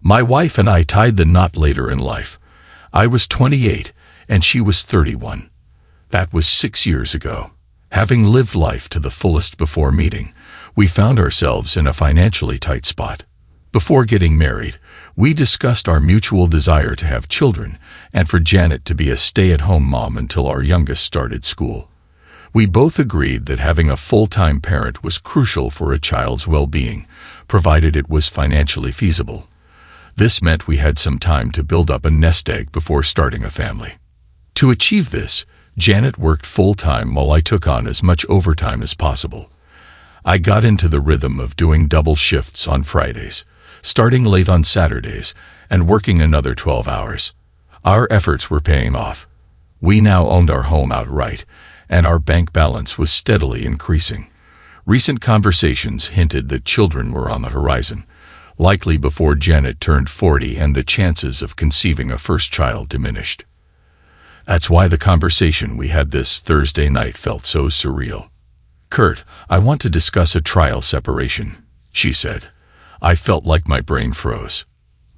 My wife and I tied the knot later in life. I was 28 and she was 31. That was 6 years ago. Having lived life to the fullest before meeting, we found ourselves in a financially tight spot. Before getting married, we discussed our mutual desire to have children and for Janet to be a stay-at-home mom until our youngest started school. We both agreed that having a full-time parent was crucial for a child's well-being, provided it was financially feasible. This meant we had some time to build up a nest egg before starting a family. To achieve this, Janet worked full-time while I took on as much overtime as possible. I got into the rhythm of doing double shifts on Fridays, starting late on Saturdays, and working another 12 hours. Our efforts were paying off. We now owned our home outright, and our bank balance was steadily increasing. Recent conversations hinted that children were on the horizon, likely before Janet turned 40 and the chances of conceiving a first child diminished. That's why the conversation we had this Thursday night felt so surreal. "Kurt, I want to discuss a trial separation," she said. I felt like my brain froze.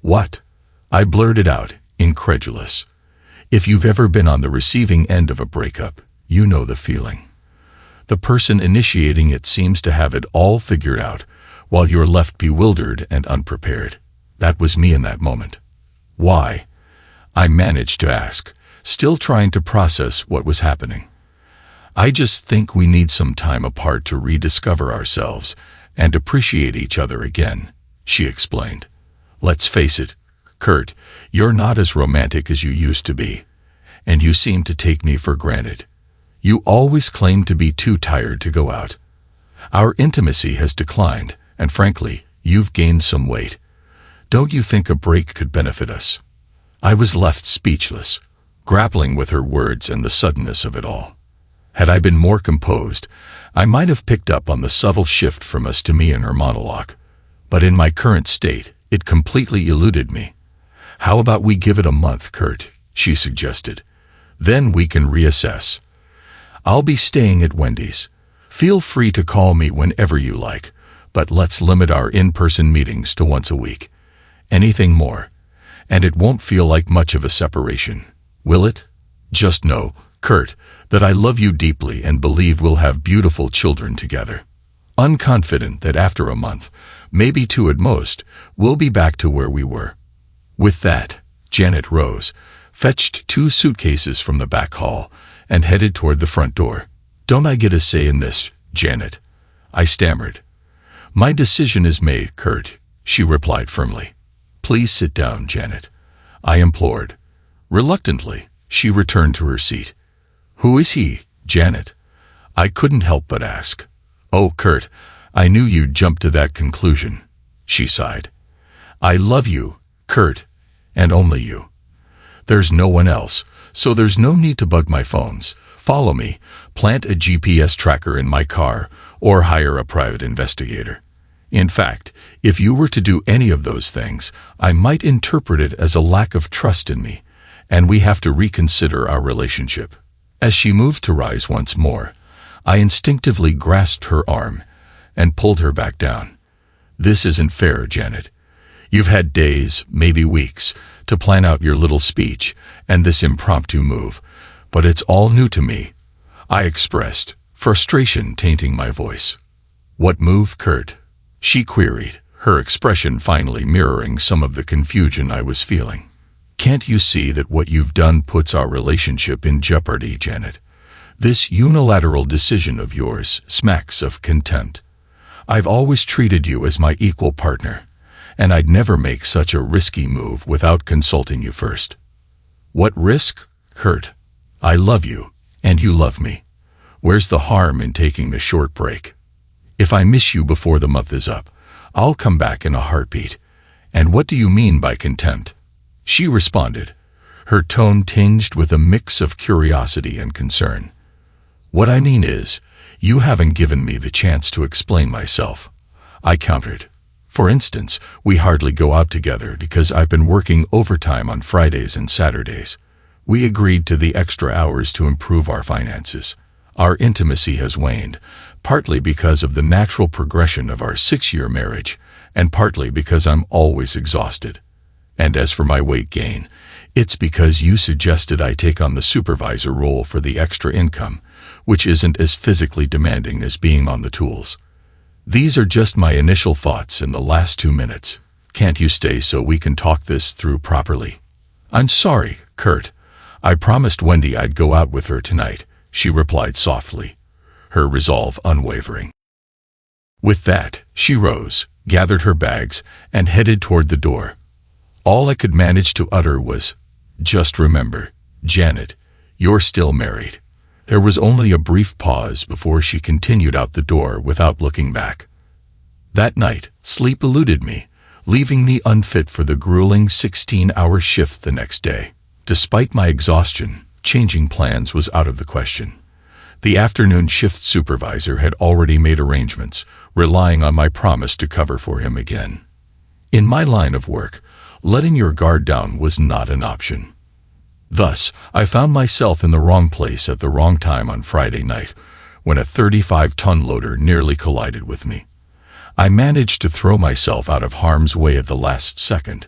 "What?" I blurted out, incredulous. If you've ever been on the receiving end of a breakup, you know the feeling. The person initiating it seems to have it all figured out, while you're left bewildered and unprepared. That was me in that moment. "Why?" I managed to ask, still trying to process what was happening. "I just think we need some time apart to rediscover ourselves and appreciate each other again," she explained. "Let's face it, Kurt, you're not as romantic as you used to be, and you seem to take me for granted. You always claim to be too tired to go out. Our intimacy has declined, and frankly, you've gained some weight. Don't you think a break could benefit us?" I was left speechless, grappling with her words and the suddenness of it all. Had I been more composed, I might have picked up on the subtle shift from us to me in her monologue. But in my current state, it completely eluded me. "How about we give it a month, Kurt?" she suggested. "Then we can reassess. I'll be staying at Wendy's. Feel free to call me whenever you like, but let's limit our in-person meetings to once a week. Anything more, and it won't feel like much of a separation, will it? Just know, Kurt, that I love you deeply and believe we'll have beautiful children together. Unconfident that after a month, maybe two at most, we'll be back to where we were." With that, Janet rose, fetched 2 suitcases from the back hall, and headed toward the front door. "Don't I get a say in this, Janet?" I stammered. "My decision is made, Kurt," she replied firmly. "Please sit down, Janet," I implored. Reluctantly, she returned to her seat. "Who is he, Janet?" I couldn't help but ask. "Oh, Kurt, I knew you'd jump to that conclusion," she sighed. "I love you, Kurt, and only you. There's no one else, so there's no need to bug my phones, follow me, plant a GPS tracker in my car, or hire a private investigator. In fact, if you were to do any of those things, I might interpret it as a lack of trust in me, and we have to reconsider our relationship." As she moved to rise once more, I instinctively grasped her arm and pulled her back down. "This isn't fair, Janet. You've had days, maybe weeks, to plan out your little speech and this impromptu move, but it's all new to me," I expressed, frustration tainting my voice. "What move, Kurt?" she queried, her expression finally mirroring some of the confusion I was feeling. "Can't you see that what you've done puts our relationship in jeopardy, Janet? This unilateral decision of yours smacks of contempt. I've always treated you as my equal partner, and I'd never make such a risky move without consulting you first." "What risk, Kurt? I love you, and you love me. Where's the harm in taking the short break? If I miss you before the month is up, I'll come back in a heartbeat. And what do you mean by contempt?" she responded, her tone tinged with a mix of curiosity and concern. "What I mean is, you haven't given me the chance to explain myself," I countered. "For instance, we hardly go out together because I've been working overtime on Fridays and Saturdays. We agreed to the extra hours to improve our finances. Our intimacy has waned, partly because of the natural progression of our 6-year marriage, and partly because I'm always exhausted. And as for my weight gain, it's because you suggested I take on the supervisor role for the extra income, which isn't as physically demanding as being on the tools. These are just my initial thoughts in the last 2 minutes. Can't you stay so we can talk this through properly? I'm sorry, Kurt. I promised Wendy I'd go out with her tonight, she replied softly, her resolve unwavering. With that, she rose, gathered her bags, and headed toward the door. All I could manage to utter was, "Just remember, Janet, you're still married." There was only a brief pause before she continued out the door without looking back. That night, sleep eluded me, leaving me unfit for the grueling 16-hour shift the next day. Despite my exhaustion, changing plans was out of the question. The afternoon shift supervisor had already made arrangements, relying on my promise to cover for him again. In my line of work, letting your guard down was not an option. Thus, I found myself in the wrong place at the wrong time on Friday night, when a 35-ton loader nearly collided with me. I managed to throw myself out of harm's way at the last second,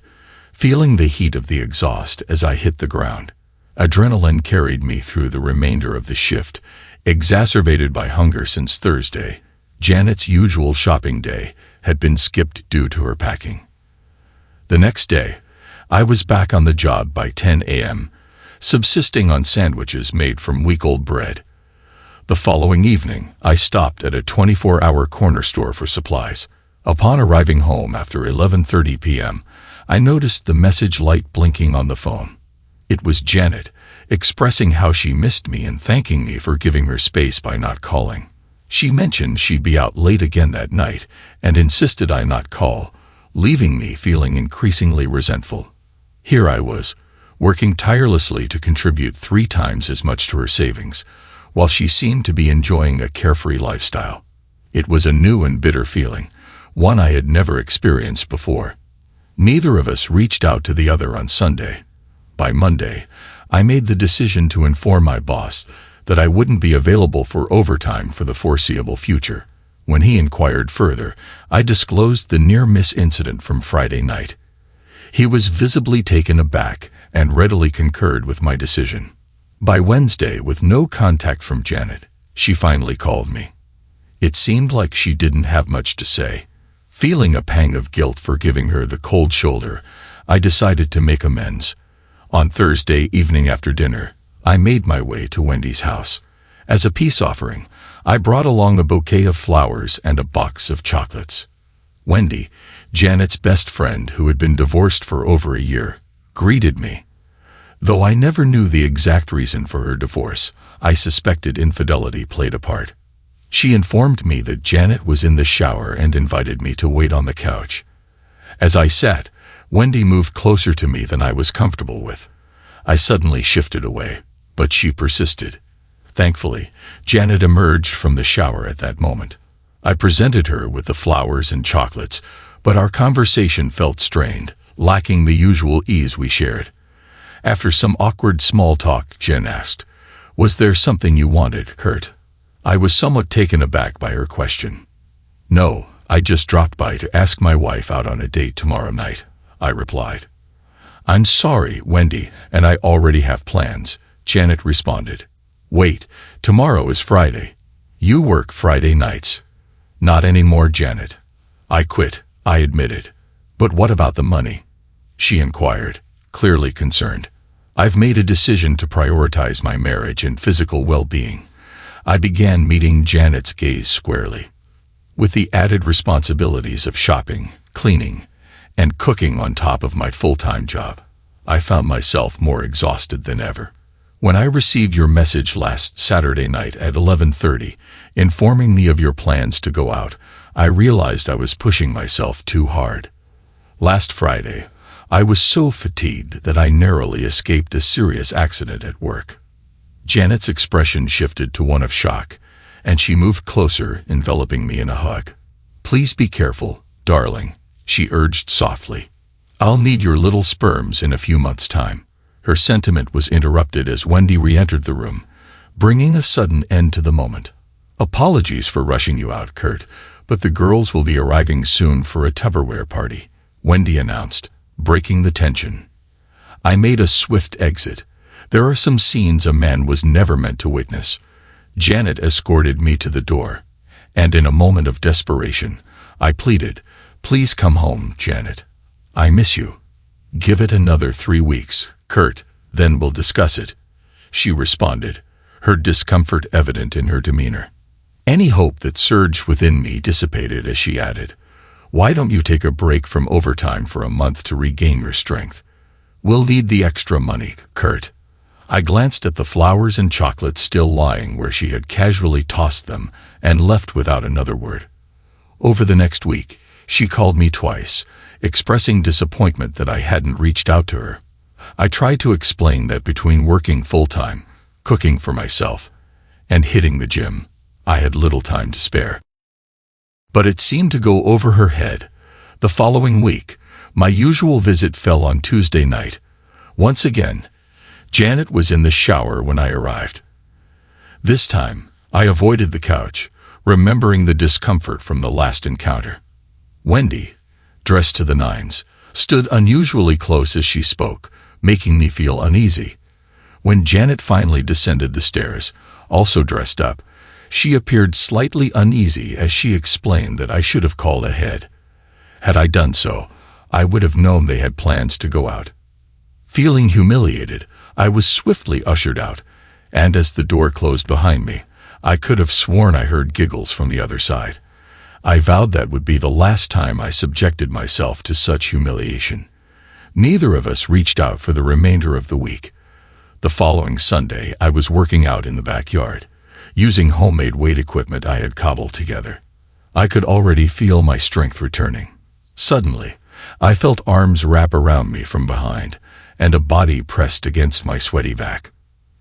feeling the heat of the exhaust as I hit the ground. Adrenaline carried me through the remainder of the shift, exacerbated by hunger since Thursday. Janet's usual shopping day had been skipped due to her packing. The next day, I was back on the job by 10 a.m., subsisting on sandwiches made from week-old bread. The following evening, I stopped at a 24-hour corner store for supplies. Upon arriving home after 11:30 p.m., I noticed the message light blinking on the phone. It was Janet, expressing how she missed me and thanking me for giving her space by not calling. She mentioned she'd be out late again that night and insisted I not call, leaving me feeling increasingly resentful. Here I was, working tirelessly to contribute 3 times as much to her savings, while she seemed to be enjoying a carefree lifestyle. It was a new and bitter feeling, one I had never experienced before. Neither of us reached out to the other on Sunday. By Monday, I made the decision to inform my boss that I wouldn't be available for overtime for the foreseeable future. When he inquired further, I disclosed the near-miss incident from Friday night. He was visibly taken aback and readily concurred with my decision. By Wednesday, with no contact from Janet, she finally called me. It seemed like she didn't have much to say. Feeling a pang of guilt for giving her the cold shoulder, I decided to make amends. On Thursday evening after dinner, I made my way to Wendy's house. As a peace offering, I brought along a bouquet of flowers and a box of chocolates. Wendy, Janet's best friend who had been divorced for over a year, greeted me. Though I never knew the exact reason for her divorce, I suspected infidelity played a part. She informed me that Janet was in the shower and invited me to wait on the couch. As I sat, Wendy moved closer to me than I was comfortable with. I suddenly shifted away, but she persisted. Thankfully, Janet emerged from the shower at that moment. I presented her with the flowers and chocolates, but our conversation felt strained, lacking the usual ease we shared. After some awkward small talk, Jen asked, "Was there something you wanted, Kurt?" I was somewhat taken aback by her question. "No, I just dropped by to ask my wife out on a date tomorrow night," I replied. "I'm sorry, Wendy, and I already have plans," Janet responded. "Wait, tomorrow is Friday. You work Friday nights." "Not anymore, Janet. I quit," I admitted. "But what about the money?" she inquired, clearly concerned. "I've made a decision to prioritize my marriage and physical well-being." I began meeting Janet's gaze squarely. With the added responsibilities of shopping, cleaning, and cooking on top of my full-time job, I found myself more exhausted than ever. When I received your message last Saturday night at 11:30, informing me of your plans to go out, I realized I was pushing myself too hard. Last Friday, I was so fatigued that I narrowly escaped a serious accident at work. Janet's expression shifted to one of shock, and she moved closer, enveloping me in a hug. "Please be careful, darling," she urged softly. "I'll need your little sperms in a few months' time." Her sentiment was interrupted as Wendy re-entered the room, bringing a sudden end to the moment. "Apologies for rushing you out, Kurt, but the girls will be arriving soon for a Tupperware party," Wendy announced. breaking the tension. I made a swift exit. There are some scenes a man was never meant to witness. Janet escorted me to the door, and in a moment of desperation, I pleaded, "Please come home, Janet. I miss you." "Give it another 3 weeks, Kurt, then we'll discuss it," she responded, her discomfort evident in her demeanor. Any hope that surged within me dissipated as she added, "Why don't you take a break from overtime for a month to regain your strength? We'll need the extra money, Kurt." I glanced at the flowers and chocolates still lying where she had casually tossed them and left without another word. Over the next week, she called me twice, expressing disappointment that I hadn't reached out to her. I tried to explain that between working full-time, cooking for myself, and hitting the gym, I had little time to spare. But it seemed to go over her head. The following week, my usual visit fell on Tuesday night. Once again, Janet was in the shower when I arrived. This time, I avoided the couch, remembering the discomfort from the last encounter. Wendy, dressed to the nines, stood unusually close as she spoke, making me feel uneasy. When Janet finally descended the stairs, also dressed up, she appeared slightly uneasy as she explained that I should have called ahead. Had I done so, I would have known they had plans to go out. Feeling humiliated, I was swiftly ushered out, and as the door closed behind me, I could have sworn I heard giggles from the other side. I vowed that would be the last time I subjected myself to such humiliation. Neither of us reached out for the remainder of the week. The following Sunday, I was working out in the backyard, using homemade weight equipment I had cobbled together. I could already feel my strength returning. Suddenly, I felt arms wrap around me from behind, and a body pressed against my sweaty back.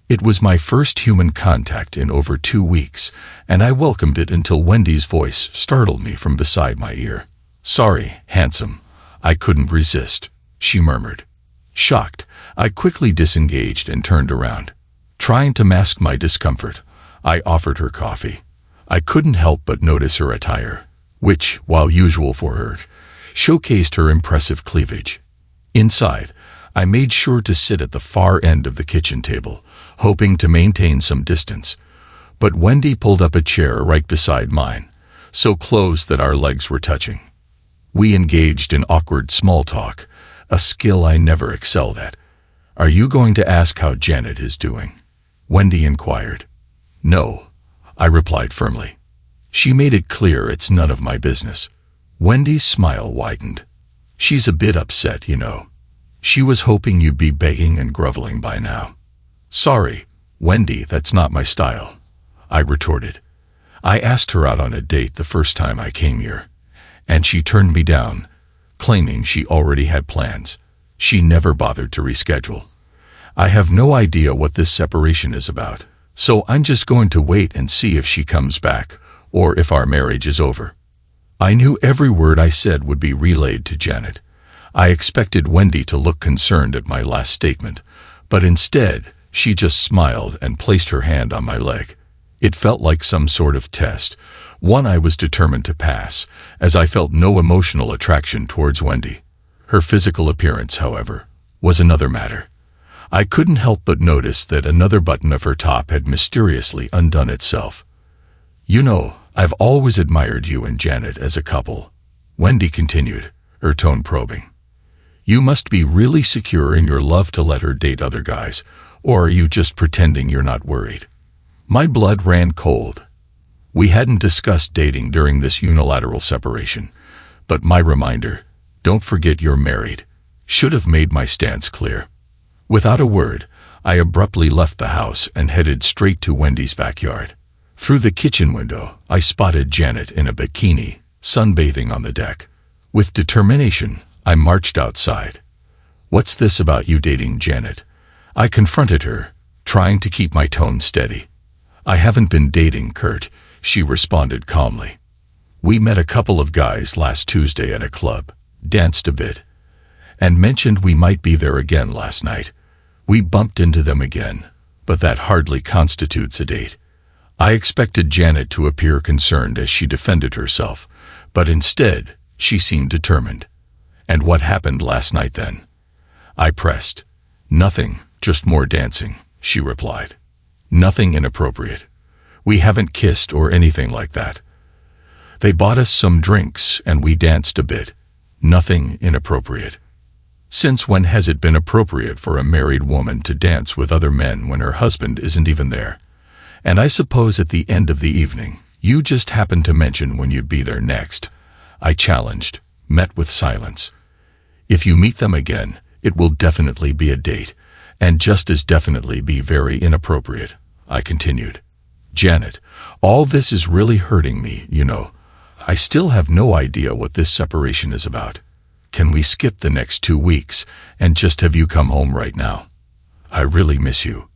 It was my first human contact in over 2 weeks, and I welcomed it until Wendy's voice startled me from beside my ear. "Sorry, handsome. I couldn't resist," she murmured. Shocked, I quickly disengaged and turned around. Trying to mask my discomfort, I offered her coffee. I couldn't help but notice her attire, which, while usual for her, showcased her impressive cleavage. Inside, I made sure to sit at the far end of the kitchen table, hoping to maintain some distance. But Wendy pulled up a chair right beside mine, so close that our legs were touching. We engaged in awkward small talk, a skill I never excelled at. "Are you going to ask how Janet is doing?" Wendy inquired. "No," I replied firmly. She made it clear it's none of my business. Wendy's smile widened. "She's a bit upset, you know. She was hoping you'd be begging and groveling by now." "Sorry, Wendy, that's not my style," I retorted. I asked her out on a date the first time I came here, and she turned me down, claiming she already had plans. She never bothered to reschedule. I have no idea what this separation is about, so I'm just going to wait and see if she comes back, or if our marriage is over. I knew every word I said would be relayed to Janet. I expected Wendy to look concerned at my last statement, but instead, she just smiled and placed her hand on my leg. It felt like some sort of test, one I was determined to pass, as I felt no emotional attraction towards Wendy. Her physical appearance, however, was another matter. I couldn't help but notice that another button of her top had mysteriously undone itself. "You know, I've always admired you and Janet as a couple," Wendy continued, her tone probing. "You must be really secure in your love to let her date other guys, or are you just pretending you're not worried?" My blood ran cold. We hadn't discussed dating during this unilateral separation, but my reminder, "Don't forget you're married," should have made my stance clear. Without a word, I abruptly left the house and headed straight to Wendy's backyard. Through the kitchen window, I spotted Janet in a bikini, sunbathing on the deck. With determination, I marched outside. "What's this about you dating Janet?" I confronted her, trying to keep my tone steady. "I haven't been dating, Kurt," she responded calmly. "We met a couple of guys last Tuesday at a club, danced a bit, and mentioned we might be there again last night. We bumped into them again, but that hardly constitutes a date." I expected Janet to appear concerned as she defended herself, but instead, she seemed determined. "And what happened last night then?" I pressed. "Nothing, just more dancing," she replied. "Nothing inappropriate. We haven't kissed or anything like that. They bought us some drinks and we danced a bit. Nothing inappropriate." Since when has it been appropriate for a married woman to dance with other men when her husband isn't even there? And I suppose at the end of the evening, you just happened to mention when you'd be there next. I challenged, met with silence. "If you meet them again, it will definitely be a date, and just as definitely be very inappropriate," I continued. "Janet, all this is really hurting me, you know. I still have no idea what this separation is about. Can we skip the next 2 weeks and just have you come home right now? I really miss you."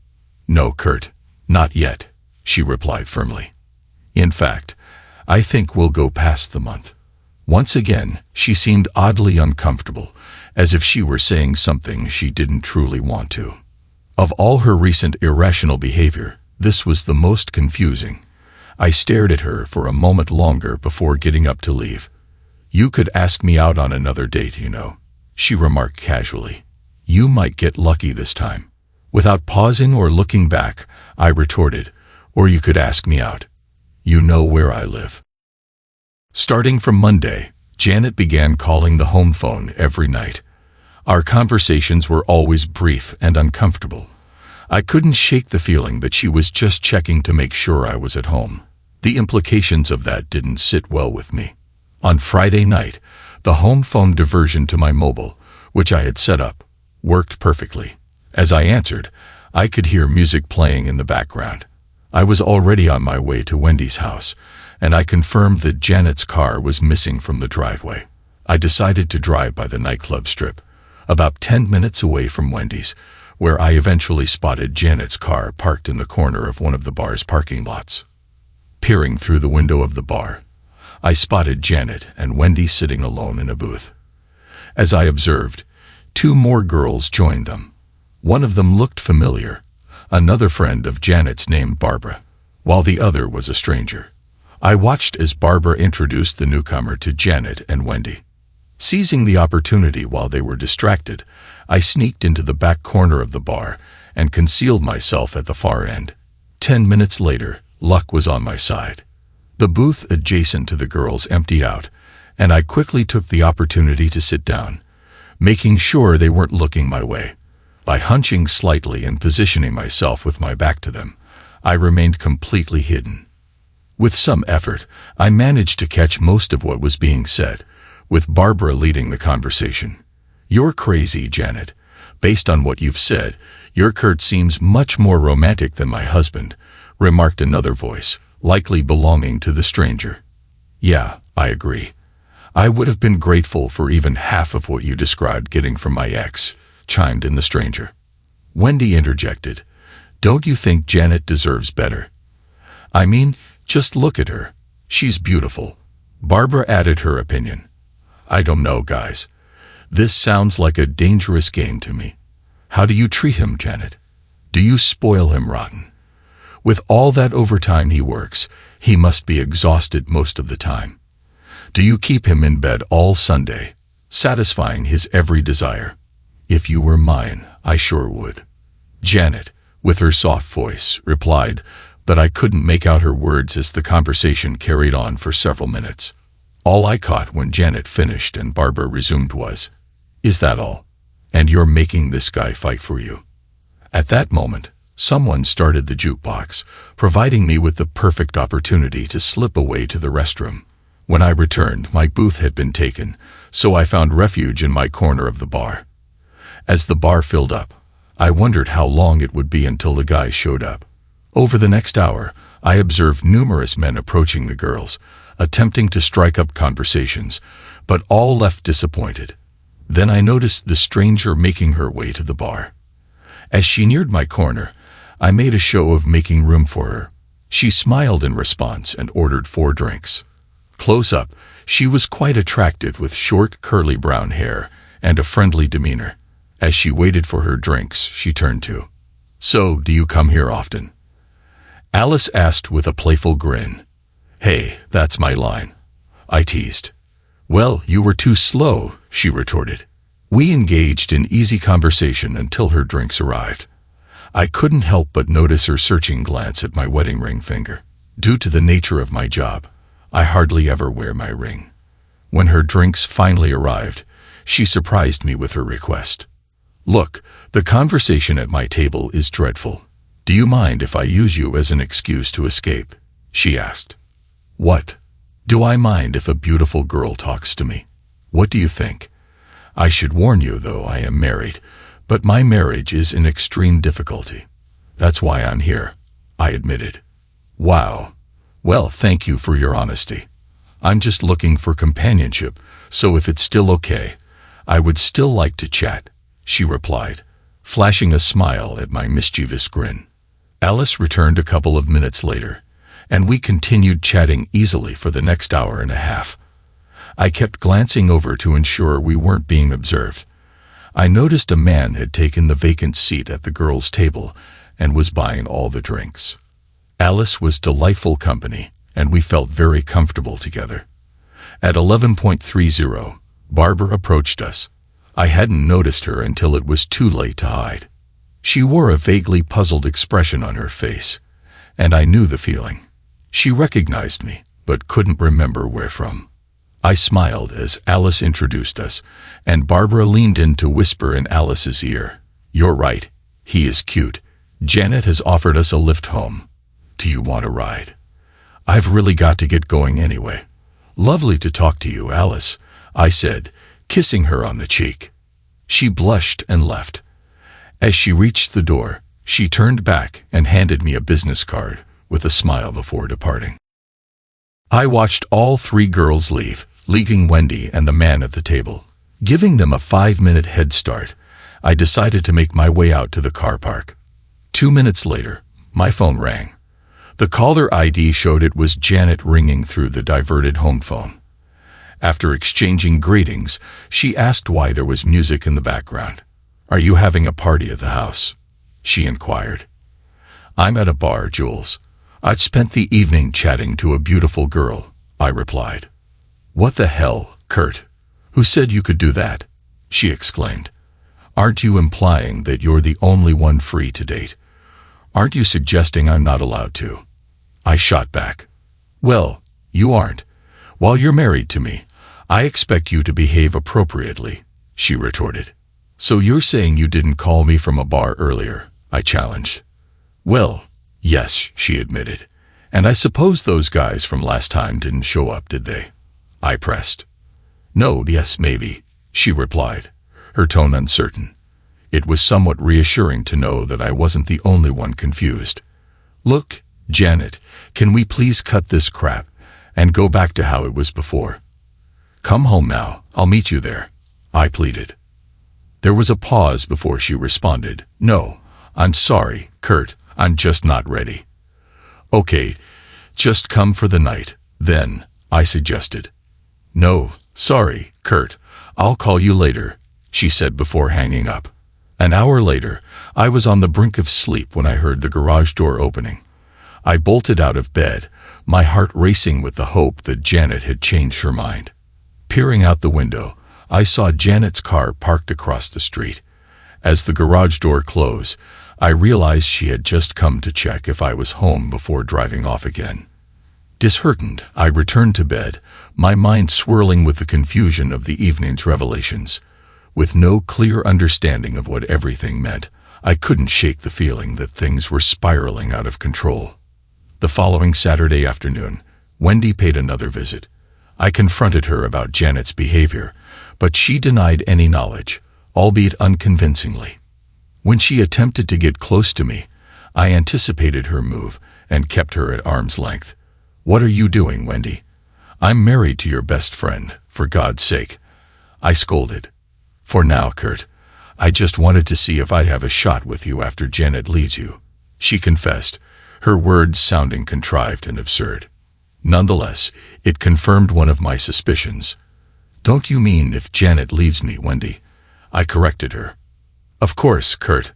"No, Kurt, not yet," she replied firmly. "In fact, I think we'll go past the month." Once again, she seemed oddly uncomfortable, as if she were saying something she didn't truly want to. Of all her recent irrational behavior, this was the most confusing. I stared at her for a moment longer before getting up to leave. "You could ask me out on another date, you know," she remarked casually. "You might get lucky this time." Without pausing or looking back, I retorted, "Or you could ask me out. You know where I live." Starting from Monday, Janet began calling the home phone every night. Our conversations were always brief and uncomfortable. I couldn't shake the feeling that she was just checking to make sure I was at home. The implications of that didn't sit well with me. On Friday night, the home phone diversion to my mobile, which I had set up, worked perfectly. As I answered, I could hear music playing in the background. I was already on my way to Wendy's house, and I confirmed that Janet's car was missing from the driveway. I decided to drive by the nightclub strip, about 10 minutes away from Wendy's, where I eventually spotted Janet's car parked in the corner of one of the bar's parking lots. Peering through the window of the bar, I spotted Janet and Wendy sitting alone in a booth. As I observed, 2 more girls joined them. One of them looked familiar, another friend of Janet's named Barbara, while the other was a stranger. I watched as Barbara introduced the newcomer to Janet and Wendy. Seizing the opportunity while they were distracted, I sneaked into the back corner of the bar and concealed myself at the far end. 10 minutes later, luck was on my side. The booth adjacent to the girls emptied out, and I quickly took the opportunity to sit down, making sure they weren't looking my way. By hunching slightly and positioning myself with my back to them, I remained completely hidden. With some effort, I managed to catch most of what was being said, with Barbara leading the conversation. "You're crazy, Janet. Based on what you've said, your Kurt seems much more romantic than my husband," remarked another voice, likely belonging to the stranger. "Yeah, I agree. I would have been grateful for even half of what you described getting from my ex," chimed in the stranger. Wendy interjected, "Don't you think Janet deserves better? I mean, just look at her. She's beautiful." Barbara added her opinion. "I don't know, guys. This sounds like a dangerous game to me. How do you treat him, Janet? Do you spoil him rotten? With all that overtime he works, he must be exhausted most of the time. Do you keep him in bed all Sunday, satisfying his every desire? If you were mine, I sure would." Janet, with her soft voice, replied, but I couldn't make out her words as the conversation carried on for several minutes. All I caught when Janet finished and Barbara resumed was, "Is that all? And you're making this guy fight for you?" At that moment, someone started the jukebox, providing me with the perfect opportunity to slip away to the restroom. When I returned, my booth had been taken, so I found refuge in my corner of the bar. As the bar filled up, I wondered how long it would be until the guys showed up. Over the next hour, I observed numerous men approaching the girls, attempting to strike up conversations, but all left disappointed. Then I noticed the stranger making her way to the bar. As she neared my corner, I made a show of making room for her. She smiled in response and ordered 4 drinks. Close up, she was quite attractive with short, curly brown hair and a friendly demeanor. As she waited for her drinks, she turned to, "So, do you come here often?" Alice asked with a playful grin. "Hey, that's my line," I teased. "Well, you were too slow. she retorted. We engaged in easy conversation until her drinks arrived. I couldn't help but notice her searching glance at my wedding ring finger. Due to the nature of my job, I hardly ever wear my ring. When her drinks finally arrived, she surprised me with her request. Look, the conversation at my table is dreadful. Do you mind if I use you as an excuse to escape? She asked. What? Do I mind if a beautiful girl talks to me? What do you think? I should warn you, though, I am married, but my marriage is in extreme difficulty. That's why I'm here, I admitted. Wow. Well, thank you for your honesty. I'm just looking for companionship, so if it's still okay, I would still like to chat, she replied, flashing a smile at my mischievous grin. Alice returned a couple of minutes later, and we continued chatting easily for the next hour and a half. I kept glancing over to ensure we weren't being observed. I noticed a man had taken the vacant seat at the girls' table and was buying all the drinks. Alice was delightful company, and we felt very comfortable together. At 11:30, Barbara approached us. I hadn't noticed her until it was too late to hide. She wore a vaguely puzzled expression on her face, and I knew the feeling. She recognized me, but couldn't remember where from. I smiled as Alice introduced us, and Barbara leaned in to whisper in Alice's ear, "You're right, he is cute. Janet has offered us a lift home. Do you want a ride? I've really got to get going anyway." "Lovely to talk to you, Alice," I said, kissing her on the cheek. She blushed and left. As she reached the door, she turned back and handed me a business card with a smile before departing. I watched all three girls leave, leaving Wendy and the man at the table. Giving them a 5-minute head start, I decided to make my way out to the car park. 2 minutes later, my phone rang. The caller ID showed it was Janet ringing through the diverted home phone. After exchanging greetings, she asked why there was music in the background. "Are you having a party at the house?" she inquired. "I'm at a bar, Jules. I'd spent the evening chatting to a beautiful girl," I replied. "What the hell, Kurt? Who said you could do that?" she exclaimed. "Aren't you implying that you're the only one free to date? Aren't you suggesting I'm not allowed to?" I shot back. "Well, you aren't. While you're married to me, I expect you to behave appropriately," she retorted. "So you're saying you didn't call me from a bar earlier?" I challenged. "Well, yes," she admitted. "And I suppose those guys from last time didn't show up, did they?" I pressed. "No, yes, maybe," she replied, her tone uncertain. It was somewhat reassuring to know that I wasn't the only one confused. "Look, Janet, can we please cut this crap and go back to how it was before? Come home now, I'll meet you there," I pleaded. There was a pause before she responded. "No, I'm sorry, Kurt, I'm just not ready." "Okay, just come for the night, then," I suggested. "No, sorry, Kurt, I'll call you later," she said before hanging up. An hour later, I was on the brink of sleep when I heard the garage door opening. I bolted out of bed, my heart racing with the hope that Janet had changed her mind. Peering out the window, I saw Janet's car parked across the street. As the garage door closed, I realized she had just come to check if I was home before driving off again. Disheartened, I returned to bed, my mind swirling with the confusion of the evening's revelations. With no clear understanding of what everything meant, I couldn't shake the feeling that things were spiraling out of control. The following Saturday afternoon, Wendy paid another visit. I confronted her about Janet's behavior, but she denied any knowledge, albeit unconvincingly. When she attempted to get close to me, I anticipated her move and kept her at arm's length. "What are you doing, Wendy? I'm married to your best friend, for God's sake," I scolded. "For now, Kurt, I just wanted to see if I'd have a shot with you after Janet leaves you," she confessed, her words sounding contrived and absurd. Nonetheless, it confirmed one of my suspicions. "Don't you mean if Janet leaves me, Wendy?" I corrected her. "Of course, Kurt.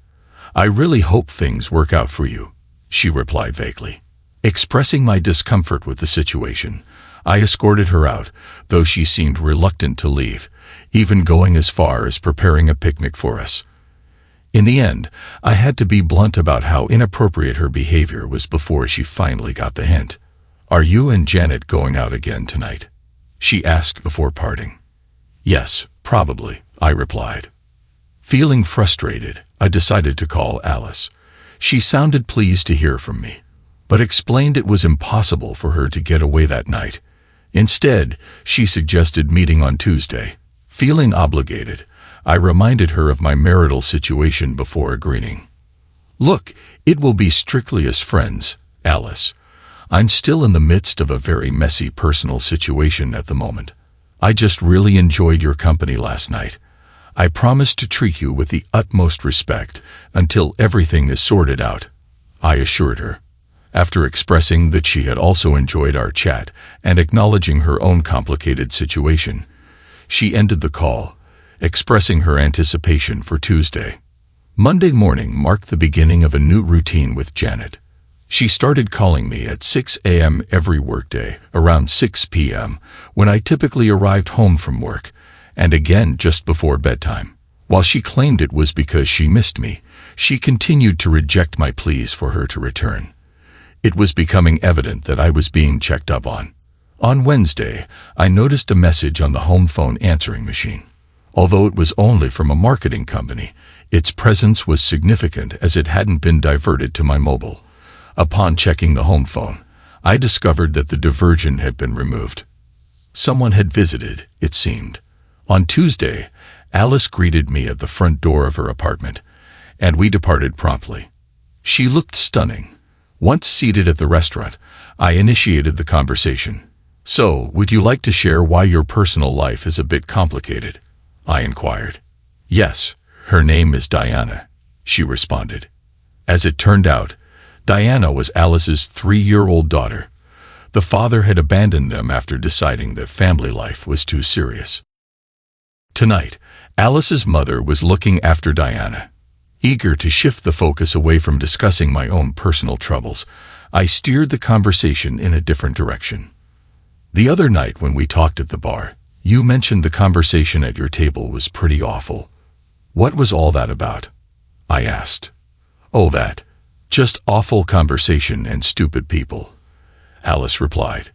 I really hope things work out for you," she replied vaguely. Expressing my discomfort with the situation, I escorted her out, though she seemed reluctant to leave, even going as far as preparing a picnic for us. In the end, I had to be blunt about how inappropriate her behavior was before she finally got the hint. "Are you and Janet going out again tonight?" she asked before parting. "Yes, probably," I replied. Feeling frustrated, I decided to call Alice. She sounded pleased to hear from me, but explained it was impossible for her to get away that night. Instead, she suggested meeting on Tuesday. Feeling obligated, I reminded her of my marital situation before agreeing. "Look, it will be strictly as friends, Alice. I'm still in the midst of a very messy personal situation at the moment. I just really enjoyed your company last night. I promise to treat you with the utmost respect until everything is sorted out," I assured her. After expressing that she had also enjoyed our chat and acknowledging her own complicated situation, she ended the call, expressing her anticipation for Tuesday. Monday morning marked the beginning of a new routine with Janet. She started calling me at 6 a.m. every workday, around 6 p.m., when I typically arrived home from work, and again just before bedtime. While she claimed it was because she missed me, she continued to reject my pleas for her to return. It was becoming evident that I was being checked up on. On Wednesday, I noticed a message on the home phone answering machine. Although it was only from a marketing company, its presence was significant as it hadn't been diverted to my mobile. Upon checking the home phone, I discovered that the diversion had been removed. Someone had visited, it seemed. On Tuesday, Alice greeted me at the front door of her apartment, and we departed promptly. She looked stunning. Once seated at the restaurant, I initiated the conversation. "So, would you like to share why your personal life is a bit complicated?" I inquired. "Yes, her name is Diana," she responded. As it turned out, Diana was Alice's 3-year-old daughter. The father had abandoned them after deciding that family life was too serious. Tonight, Alice's mother was looking after Diana. Eager to shift the focus away from discussing my own personal troubles, I steered the conversation in a different direction. "The other night when we talked at the bar, you mentioned the conversation at your table was pretty awful. What was all that about?" I asked. "Oh, that. Just awful conversation and stupid people," Alice replied.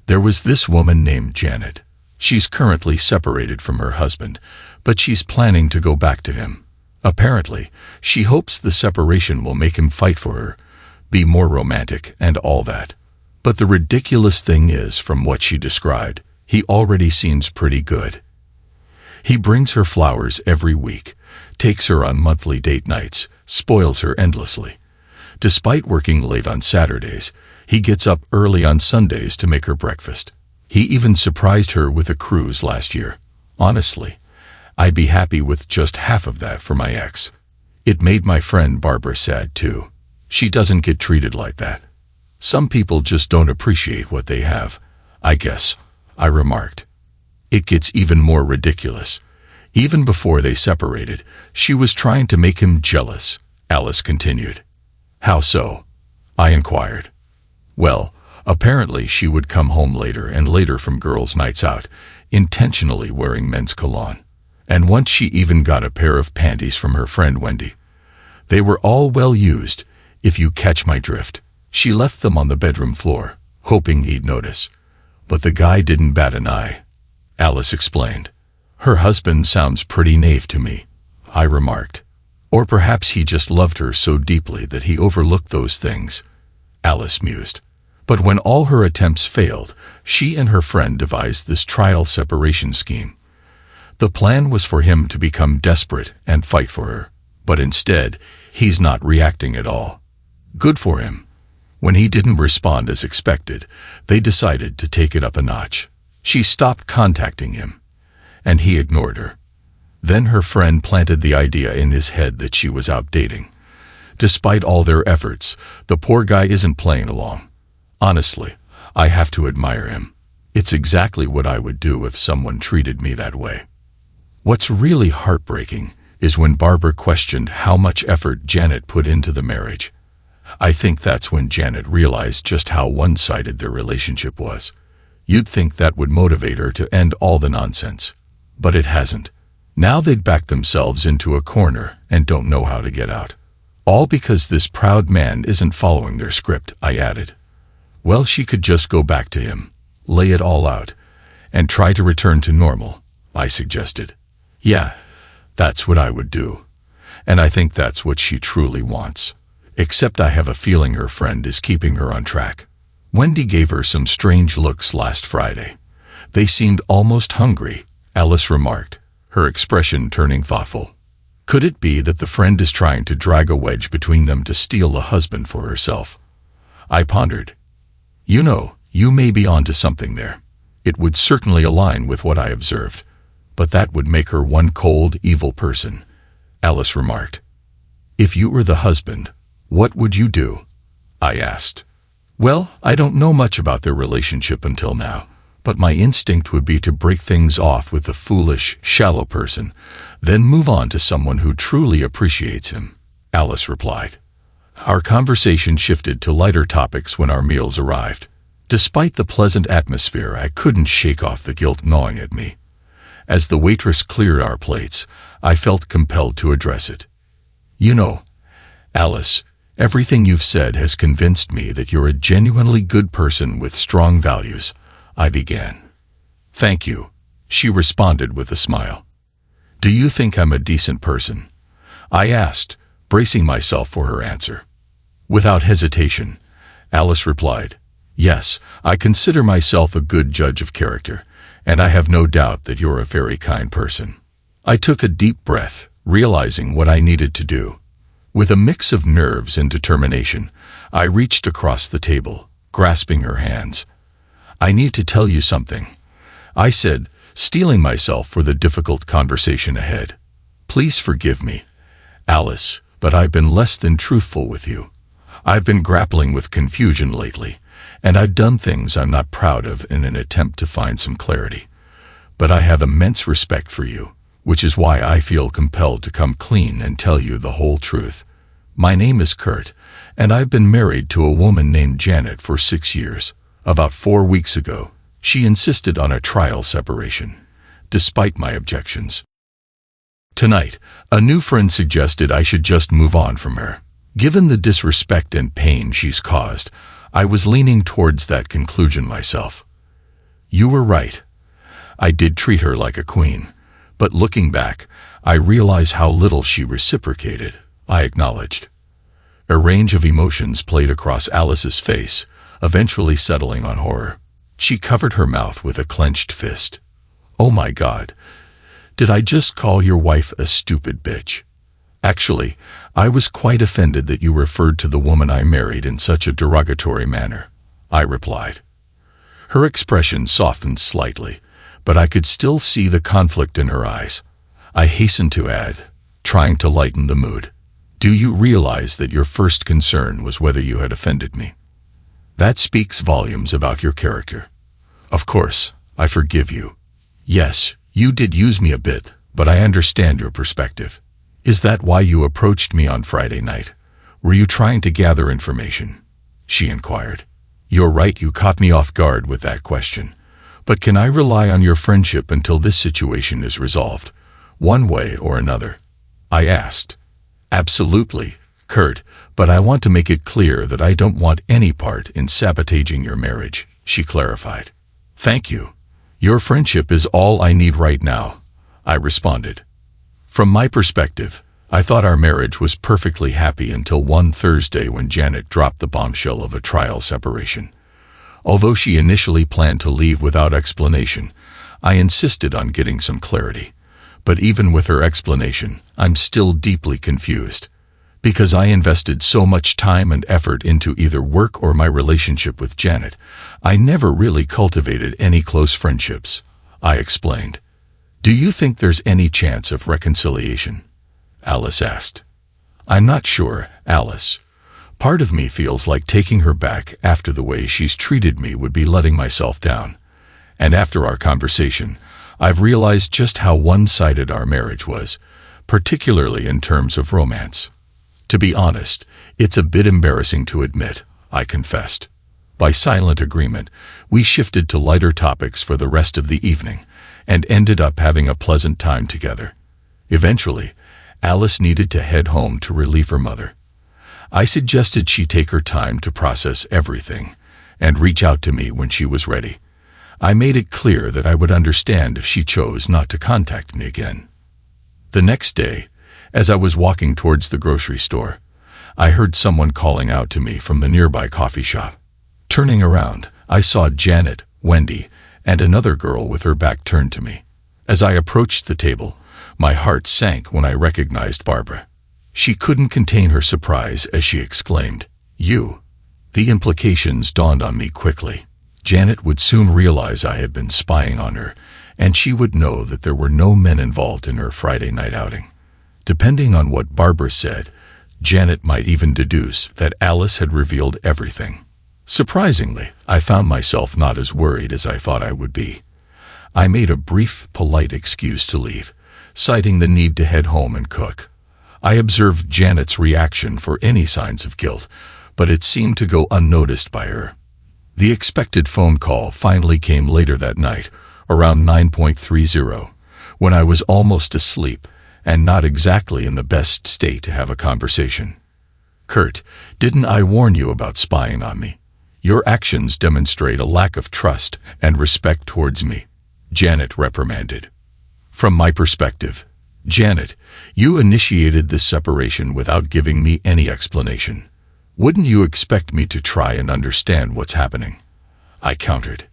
"There was this woman named Janet. She's currently separated from her husband, but she's planning to go back to him. Apparently, she hopes the separation will make him fight for her, be more romantic, and all that. But the ridiculous thing is, from what she described, he already seems pretty good. He brings her flowers every week, takes her on monthly date nights, spoils her endlessly. Despite working late on Saturdays, he gets up early on Sundays to make her breakfast. He even surprised her with a cruise last year. Honestly, I'd be happy with just half of that for my ex. It made my friend Barbara sad too. She doesn't get treated like that. Some people just don't appreciate what they have, I guess," I remarked. "It gets even more ridiculous. Even before they separated, she was trying to make him jealous," Alice continued. "How so?" I inquired. "Well, apparently she would come home later and later from girls' nights out, intentionally wearing men's cologne. And once she even got a pair of panties from her friend Wendy. They were all well used, if you catch my drift. She left them on the bedroom floor, hoping he'd notice. But the guy didn't bat an eye," Alice explained. "Her husband sounds pretty naive to me," I remarked. "Or perhaps he just loved her so deeply that he overlooked those things," Alice mused. But when all her attempts failed, she and her friend devised this trial separation scheme. The plan was for him to become desperate and fight for her, but instead, he's not reacting at all. Good for him. When he didn't respond as expected, they decided to take it up a notch. She stopped contacting him, and he ignored her. Then her friend planted the idea in his head that she was out dating. Despite all their efforts, the poor guy isn't playing along. Honestly, I have to admire him. It's exactly what I would do if someone treated me that way. What's really heartbreaking is when Barbara questioned how much effort Janet put into the marriage. I think that's when Janet realized just how one-sided their relationship was. You'd think that would motivate her to end all the nonsense. but it hasn't. Now they'd backed themselves into a corner and don't know how to get out. All because this proud man isn't following their script, I added. Well, she could just go back to him, lay it all out, and try to return to normal, I suggested. Yeah, that's what I would do. And I think that's what she truly wants. Except I have a feeling her friend is keeping her on track. Wendy gave her some strange looks last Friday. They seemed almost hungry, Alice remarked, her expression turning thoughtful. Could it be that the friend is trying to drag a wedge between them to steal a husband for herself? I pondered. You know, you may be onto something there. It would certainly align with what I observed. But that would make her one cold, evil person, Alice remarked. If you were the husband, what would you do? I asked. Well, I don't know much about their relationship until now, but my instinct would be to break things off with the foolish, shallow person, then move on to someone who truly appreciates him, Alice replied. Our conversation shifted to lighter topics when our meals arrived. Despite the pleasant atmosphere, I couldn't shake off the guilt gnawing at me. As the waitress cleared our plates, I felt compelled to address it. You know, Alice, everything you've said has convinced me that you're a genuinely good person with strong values, I began. Thank you, she responded with a smile. Do you think I'm a decent person? I asked, bracing myself for her answer. Without hesitation, Alice replied, Yes, I consider myself a good judge of character, and I have no doubt that you're a very kind person. I took a deep breath, realizing what I needed to do. With a mix of nerves and determination, I reached across the table, grasping her hands. I need to tell you something, I said, steeling myself for the difficult conversation ahead. Please forgive me, Alice, but I've been less than truthful with you. I've been grappling with confusion lately, and I've done things I'm not proud of in an attempt to find some clarity. But I have immense respect for you, which is why I feel compelled to come clean and tell you the whole truth. My name is Kurt, and I've been married to a woman named Janet for 6 years. About 4 weeks ago, she insisted on a trial separation, despite my objections. Tonight, a new friend suggested I should just move on from her. Given the disrespect and pain she's caused, I was leaning towards that conclusion myself. You were right. I did treat her like a queen, but looking back, I realize how little she reciprocated, I acknowledged. A range of emotions played across Alice's face, eventually settling on horror. She covered her mouth with a clenched fist. Oh my God. Did I just call your wife a stupid bitch? Actually, I was quite offended that you referred to the woman I married in such a derogatory manner, I replied. Her expression softened slightly, but I could still see the conflict in her eyes. I hastened to add, trying to lighten the mood. Do you realize that your first concern was whether you had offended me? That speaks volumes about your character. Of course, I forgive you. Yes, you did use me a bit, but I understand your perspective. Is that why you approached me on Friday night? Were you trying to gather information? She inquired. You're right, you caught me off guard with that question. But can I rely on your friendship until this situation is resolved, one way or another? I asked. Absolutely, Kurt, but I want to make it clear that I don't want any part in sabotaging your marriage, she clarified. Thank you. Your friendship is all I need right now, I responded. From my perspective, I thought our marriage was perfectly happy until one Thursday when Janet dropped the bombshell of a trial separation. Although she initially planned to leave without explanation, I insisted on getting some clarity. But even with her explanation, I'm still deeply confused. Because I invested so much time and effort into either work or my relationship with Janet, I never really cultivated any close friendships, I explained. Do you think there's any chance of reconciliation? Alice asked. I'm not sure, Alice. Part of me feels like taking her back after the way she's treated me would be letting myself down. And after our conversation, I've realized just how one-sided our marriage was, particularly in terms of romance. To be honest, it's a bit embarrassing to admit, I confessed. By silent agreement, we shifted to lighter topics for the rest of the evening, and ended up having a pleasant time together. Eventually, Alice needed to head home to relieve her mother. I suggested she take her time to process everything and reach out to me when she was ready. I made it clear that I would understand if she chose not to contact me again. The next day, as I was walking towards the grocery store, I heard someone calling out to me from the nearby coffee shop. Turning around, I saw Janet, Wendy, and another girl with her back turned to me. As I approached the table, my heart sank when I recognized Barbara. She couldn't contain her surprise as she exclaimed, "You!" The implications dawned on me quickly. Janet would soon realize I had been spying on her, and she would know that there were no men involved in her Friday night outing. Depending on what Barbara said, Janet might even deduce that Alice had revealed everything. Surprisingly, I found myself not as worried as I thought I would be. I made a brief, polite excuse to leave, citing the need to head home and cook. I observed Janet's reaction for any signs of guilt, but it seemed to go unnoticed by her. The expected phone call finally came later that night, around 9:30, when I was almost asleep and not exactly in the best state to have a conversation. "Kurt, didn't I warn you about spying on me? Your actions demonstrate a lack of trust and respect towards me," Janet reprimanded. "From my perspective, Janet, you initiated this separation without giving me any explanation. Wouldn't you expect me to try and understand what's happening?" I countered.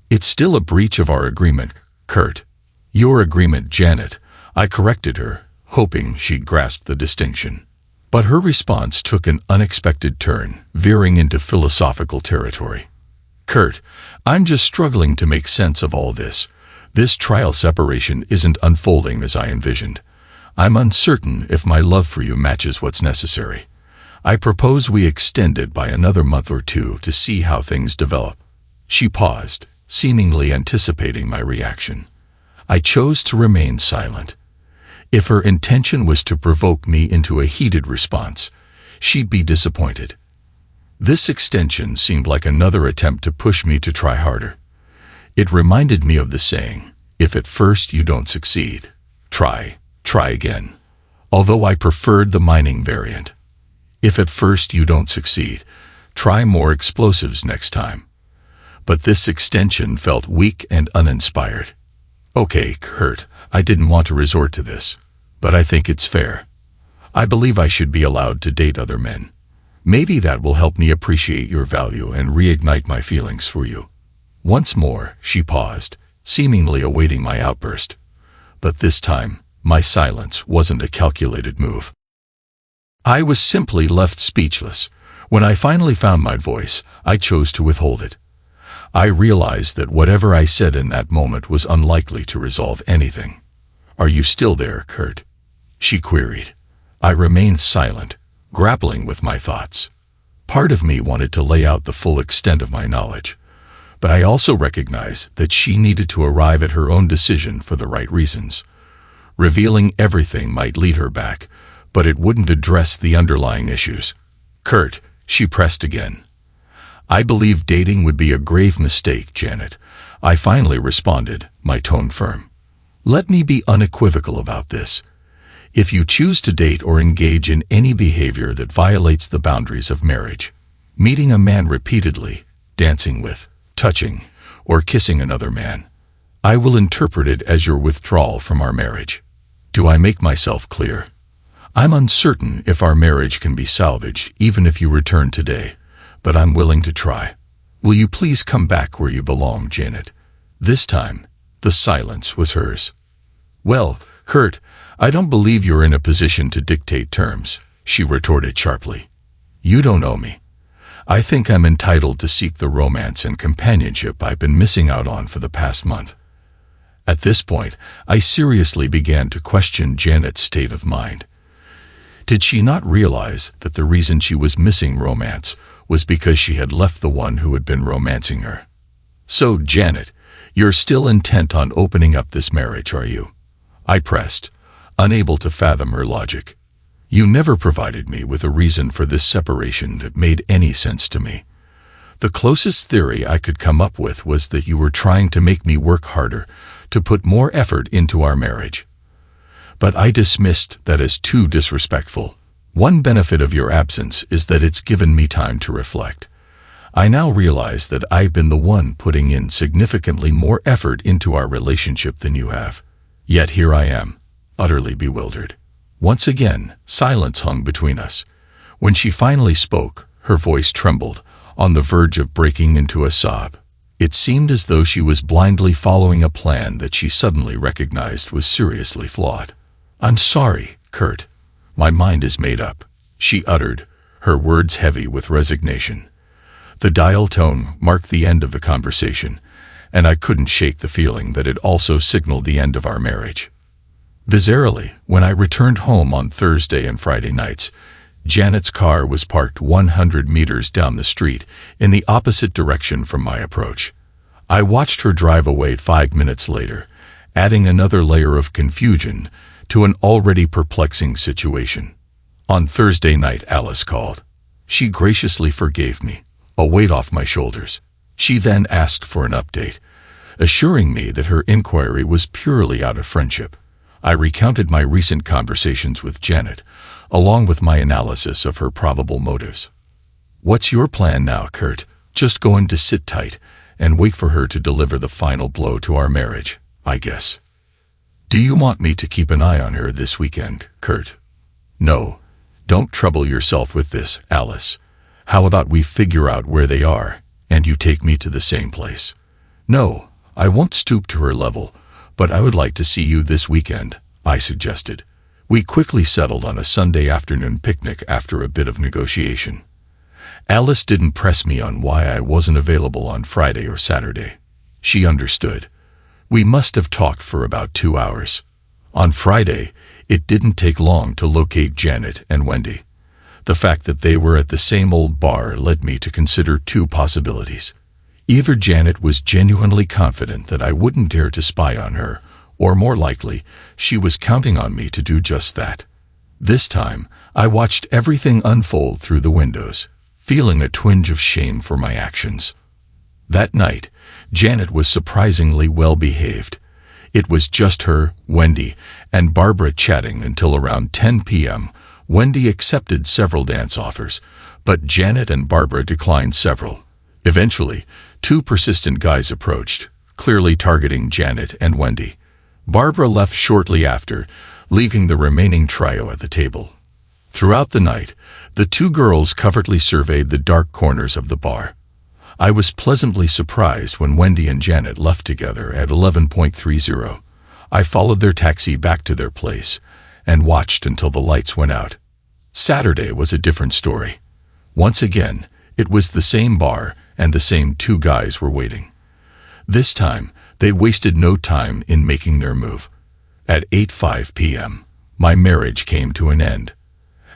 "It's still a breach of our agreement, Kurt." "Your agreement, Janet," I corrected her, hoping she'd grasp the distinction. But her response took an unexpected turn, veering into philosophical territory. "Kurt, I'm just struggling to make sense of all this. This trial separation isn't unfolding as I envisioned. I'm uncertain if my love for you matches what's necessary. I propose we extend it by another month or two to see how things develop." She paused, seemingly anticipating my reaction. I chose to remain silent. If her intention was to provoke me into a heated response, she'd be disappointed. This extension seemed like another attempt to push me to try harder. It reminded me of the saying, "If at first you don't succeed, try again." Although I preferred the mining variant. "If at first you don't succeed, try more explosives next time." But this extension felt weak and uninspired. "Okay, Kurt, I didn't want to resort to this, but I think it's fair. I believe I should be allowed to date other men. Maybe that will help me appreciate your value and reignite my feelings for you." Once more, she paused, seemingly awaiting my outburst. But this time, my silence wasn't a calculated move. I was simply left speechless. When I finally found my voice, I chose to withhold it. I realized that whatever I said in that moment was unlikely to resolve anything. "Are you still there, Kurt?" she queried. I remained silent, grappling with my thoughts. Part of me wanted to lay out the full extent of my knowledge, but I also recognized that she needed to arrive at her own decision for the right reasons. Revealing everything might lead her back, but it wouldn't address the underlying issues. "Kurt," she pressed again. "I believe dating would be a grave mistake, Janet," I finally responded, my tone firm. "Let me be unequivocal about this. If you choose to date or engage in any behavior that violates the boundaries of marriage, meeting a man repeatedly, dancing with, touching, or kissing another man, I will interpret it as your withdrawal from our marriage. Do I make myself clear? I'm uncertain if our marriage can be salvaged even if you return today, but I'm willing to try. Will you please come back where you belong, Janet?" This time, the silence was hers. "Well, Kurt, I don't believe you're in a position to dictate terms," she retorted sharply. "You don't know me. I think I'm entitled to seek the romance and companionship I've been missing out on for the past month." At this point, I seriously began to question Janet's state of mind. Did she not realize that the reason she was missing romance was because she had left the one who had been romancing her? "So, Janet, you're still intent on opening up this marriage, are you?" I pressed, unable to fathom her logic. "You never provided me with a reason for this separation that made any sense to me. The closest theory I could come up with was that you were trying to make me work harder to put more effort into our marriage. But I dismissed that as too disrespectful. One benefit of your absence is that it's given me time to reflect. I now realize that I've been the one putting in significantly more effort into our relationship than you have. Yet here I am, utterly bewildered. Once again, silence hung between us. When she finally spoke, her voice trembled, on the verge of breaking into a sob. It seemed as though she was blindly following a plan that she suddenly recognized was seriously flawed. "I'm sorry, Kurt. My mind is made up," she uttered, her words heavy with resignation. The dial tone marked the end of the conversation, and I couldn't shake the feeling that it also signaled the end of our marriage. Bizarrely, when I returned home on Thursday and Friday nights, Janet's car was parked 100 meters down the street in the opposite direction from my approach. I watched her drive away 5 minutes later, adding another layer of confusion to an already perplexing situation. On Thursday night, Alice called. She graciously forgave me, a weight off my shoulders. She then asked for an update, assuring me that her inquiry was purely out of friendship. I recounted my recent conversations with Janet, along with my analysis of her probable motives. "What's your plan now, Kurt? Just going to sit tight and wait for her to deliver the final blow to our marriage, I guess. Do you want me to keep an eye on her this weekend, Kurt?" "No, don't trouble yourself with this, Alice. How about we figure out where they are, and you take me to the same place?" "No, I won't stoop to her level, but I would like to see you this weekend," I suggested. We quickly settled on a Sunday afternoon picnic after a bit of negotiation. Alice didn't press me on why I wasn't available on Friday or Saturday. She understood. We must have talked for about 2 hours. On Friday, it didn't take long to locate Janet and Wendy. The fact that they were at the same old bar led me to consider 2 possibilities. Either Janet was genuinely confident that I wouldn't dare to spy on her, or more likely, she was counting on me to do just that. This time, I watched everything unfold through the windows, feeling a twinge of shame for my actions. That night, Janet was surprisingly well behaved. It was just her, Wendy, and Barbara chatting until around 10 p.m. Wendy accepted several dance offers, but Janet and Barbara declined several. Eventually, 2 persistent guys approached, clearly targeting Janet and Wendy. Barbara left shortly after, leaving the remaining trio at the table. Throughout the night, the 2 girls covertly surveyed the dark corners of the bar. I was pleasantly surprised when Wendy and Janet left together at 11:30. I followed their taxi back to their place and watched until the lights went out. Saturday was a different story. Once again, it was the same bar and the same 2 guys were waiting. This time, they wasted no time in making their move. At 8:05 p.m., my marriage came to an end.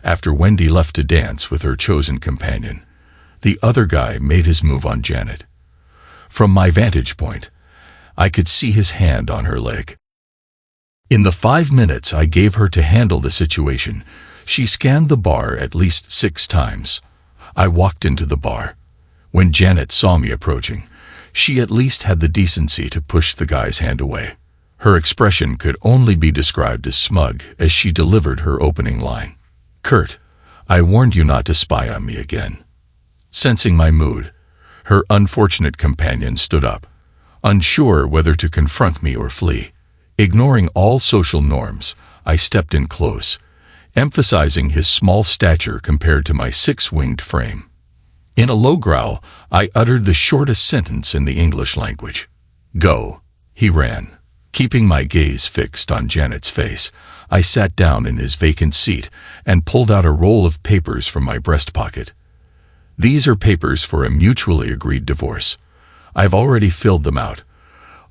After Wendy left to dance with her chosen companion, the other guy made his move on Janet. From my vantage point, I could see his hand on her leg. In the 5 minutes I gave her to handle the situation, she scanned the bar at least 6 times. I walked into the bar. When Janet saw me approaching, she at least had the decency to push the guy's hand away. Her expression could only be described as smug as she delivered her opening line. "Kurt, I warned you not to spy on me again." Sensing my mood, her unfortunate companion stood up, unsure whether to confront me or flee. Ignoring all social norms, I stepped in close, emphasizing his small stature compared to my 6-winged frame. In a low growl, I uttered the shortest sentence in the English language. "Go." He ran. Keeping my gaze fixed on Janet's face, I sat down in his vacant seat and pulled out a roll of papers from my breast pocket. "These are papers for a mutually agreed divorce. I've already filled them out.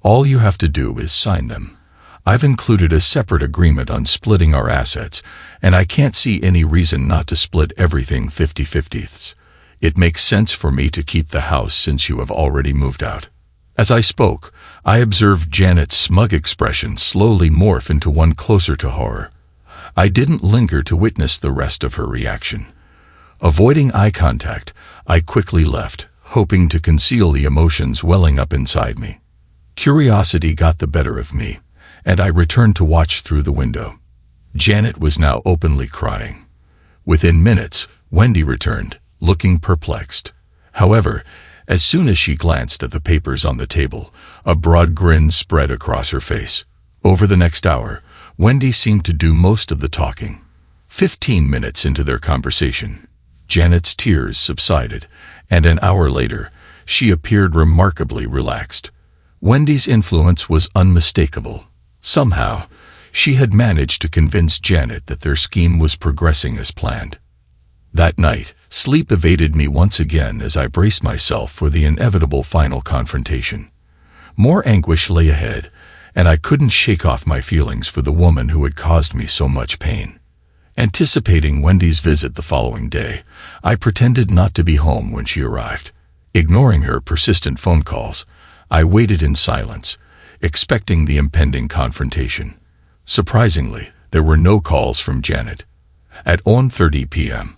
All you have to do is sign them. I've included a separate agreement on splitting our assets, and I can't see any reason not to split everything 50-50. It makes sense for me to keep the house since you have already moved out." As I spoke, I observed Janet's smug expression slowly morph into one closer to horror. I didn't linger to witness the rest of her reaction. Avoiding eye contact, I quickly left, hoping to conceal the emotions welling up inside me. Curiosity got the better of me, and I returned to watch through the window. Janet was now openly crying. Within minutes, Wendy returned, looking perplexed. However, as soon as she glanced at the papers on the table, a broad grin spread across her face. Over the next hour, Wendy seemed to do most of the talking. 15 minutes into their conversation, Janet's tears subsided, and an hour later, she appeared remarkably relaxed. Wendy's influence was unmistakable. Somehow, she had managed to convince Janet that their scheme was progressing as planned. That night, sleep evaded me once again as I braced myself for the inevitable final confrontation. More anguish lay ahead, and I couldn't shake off my feelings for the woman who had caused me so much pain. Anticipating Wendy's visit the following day, I pretended not to be home when she arrived. Ignoring her persistent phone calls, I waited in silence, expecting the impending confrontation. Surprisingly, there were no calls from Janet. At 1:30 p.m.,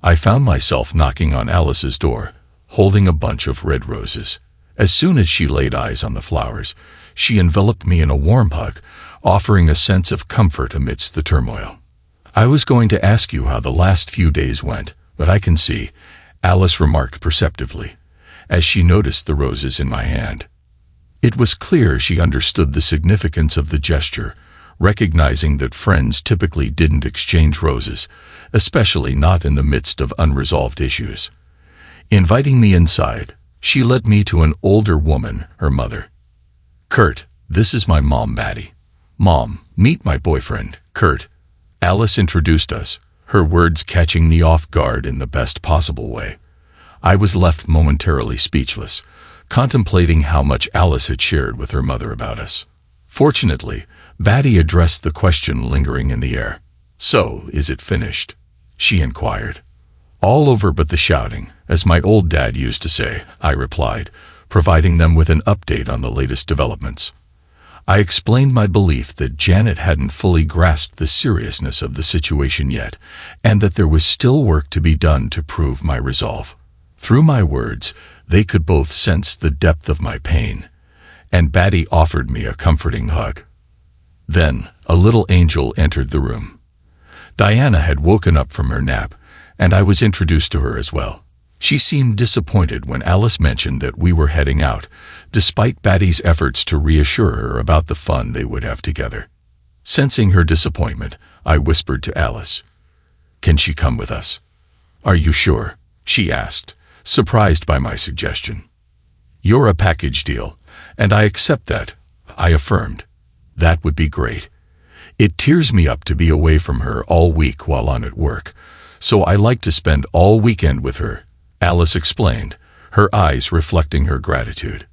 I found myself knocking on Alice's door, holding a bunch of red roses. As soon as she laid eyes on the flowers, she enveloped me in a warm hug, offering a sense of comfort amidst the turmoil. "I was going to ask you how the last few days went, but I can see," Alice remarked perceptively, as she noticed the roses in my hand. It was clear she understood the significance of the gesture, recognizing that friends typically didn't exchange roses, especially not in the midst of unresolved issues. Inviting me inside, she led me to an older woman, her mother. "Kurt, this is my mom, Maddie. Mom, meet my boyfriend, Kurt." Alice introduced us, her words catching me off guard in the best possible way. I was left momentarily speechless, contemplating how much Alice had shared with her mother about us. Fortunately, Maddie addressed the question lingering in the air. "So, is it finished?" she inquired. "All over but the shouting, as my old dad used to say," I replied, providing them with an update on the latest developments. I explained my belief that Janet hadn't fully grasped the seriousness of the situation yet, and that there was still work to be done to prove my resolve. Through my words, they could both sense the depth of my pain, and Maddie offered me a comforting hug. Then, a little angel entered the room. Diana had woken up from her nap, and I was introduced to her as well. She seemed disappointed when Alice mentioned that we were heading out, despite Maddie's efforts to reassure her about the fun they would have together. Sensing her disappointment, I whispered to Alice, "Can she come with us?" "Are you sure?" she asked, surprised by my suggestion. "You're a package deal, and I accept that," I affirmed. "That would be great. It tears me up to be away from her all week while I'm at work, so I like to spend all weekend with her," Alice explained, her eyes reflecting her gratitude.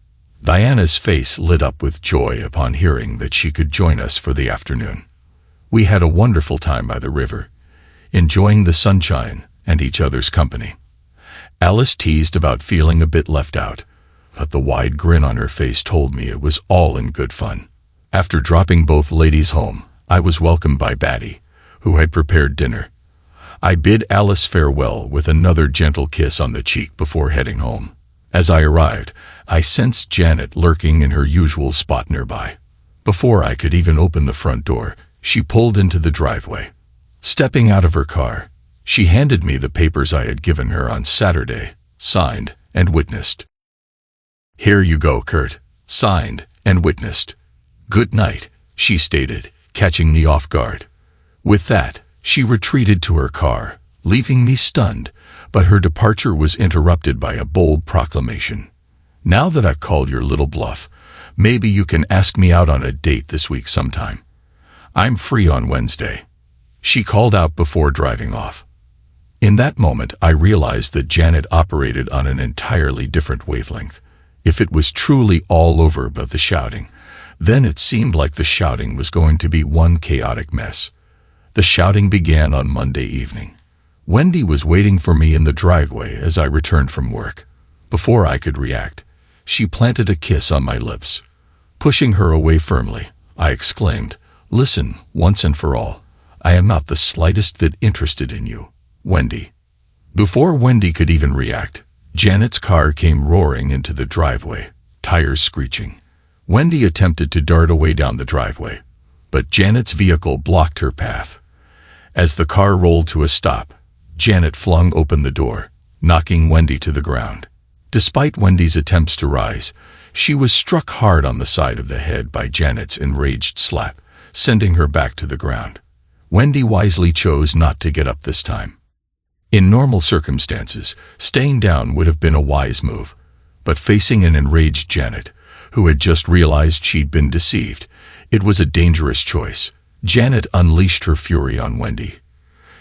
Diana's face lit up with joy upon hearing that she could join us for the afternoon. We had a wonderful time by the river, enjoying the sunshine and each other's company. Alice teased about feeling a bit left out, but the wide grin on her face told me it was all in good fun. After dropping both ladies home, I was welcomed by Maddie, who had prepared dinner. I bid Alice farewell with another gentle kiss on the cheek before heading home. As I arrived, I sensed Janet lurking in her usual spot nearby. Before I could even open the front door, she pulled into the driveway. Stepping out of her car, she handed me the papers I had given her on Saturday, signed and witnessed. "Here you go, Kurt, signed and witnessed. Good night," she stated, catching me off guard. With that, she retreated to her car, leaving me stunned, but her departure was interrupted by a bold proclamation. "Now that I've called your little bluff, maybe you can ask me out on a date this week sometime. I'm free on Wednesday," she called out before driving off. In that moment, I realized that Janet operated on an entirely different wavelength. If it was truly all over but the shouting, then it seemed like the shouting was going to be one chaotic mess. The shouting began on Monday evening. Wendy was waiting for me in the driveway as I returned from work. Before I could react, she planted a kiss on my lips. Pushing her away firmly, I exclaimed, "Listen, once and for all, I am not the slightest bit interested in you, Wendy." Before Wendy could even react, Janet's car came roaring into the driveway, tires screeching. Wendy attempted to dart away down the driveway, but Janet's vehicle blocked her path. As the car rolled to a stop, Janet flung open the door, knocking Wendy to the ground. Despite Wendy's attempts to rise, she was struck hard on the side of the head by Janet's enraged slap, sending her back to the ground. Wendy wisely chose not to get up this time. In normal circumstances, staying down would have been a wise move, but facing an enraged Janet, who had just realized she'd been deceived, it was a dangerous choice. Janet unleashed her fury on Wendy,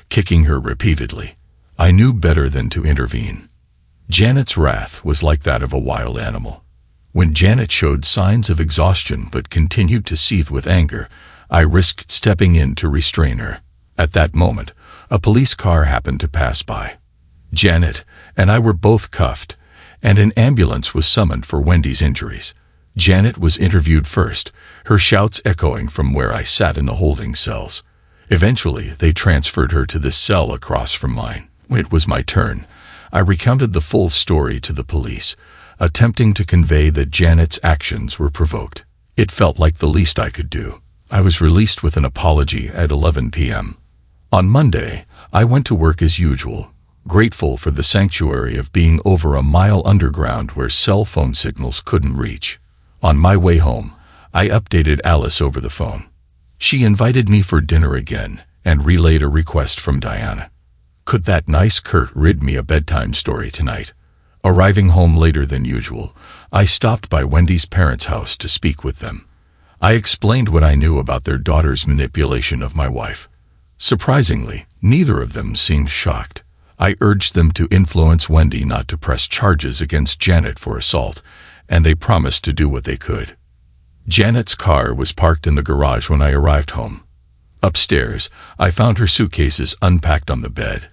kicking her repeatedly. I knew better than to intervene. Janet's wrath was like that of a wild animal. When Janet showed signs of exhaustion but continued to seethe with anger, I risked stepping in to restrain her. At that moment, a police car happened to pass by. Janet and I were both cuffed, and an ambulance was summoned for Wendy's injuries. Janet was interviewed first, her shouts echoing from where I sat in the holding cells. Eventually, they transferred her to the cell across from mine. When it was my turn, I recounted the full story to the police, attempting to convey that Janet's actions were provoked. It felt like the least I could do. I was released with an apology at 11 p.m. On Monday, I went to work as usual, grateful for the sanctuary of being over a mile underground where cell phone signals couldn't reach. On my way home, I updated Alice over the phone. She invited me for dinner again and relayed a request from Diana. Could that nice Kurt read me a bedtime story tonight? Arriving home later than usual, I stopped by Wendy's parents' house to speak with them. I explained what I knew about their daughter's manipulation of my wife. Surprisingly, neither of them seemed shocked. I urged them to influence Wendy not to press charges against Janet for assault, and they promised to do what they could. Janet's car was parked in the garage when I arrived home. Upstairs, I found her suitcases unpacked on the bed,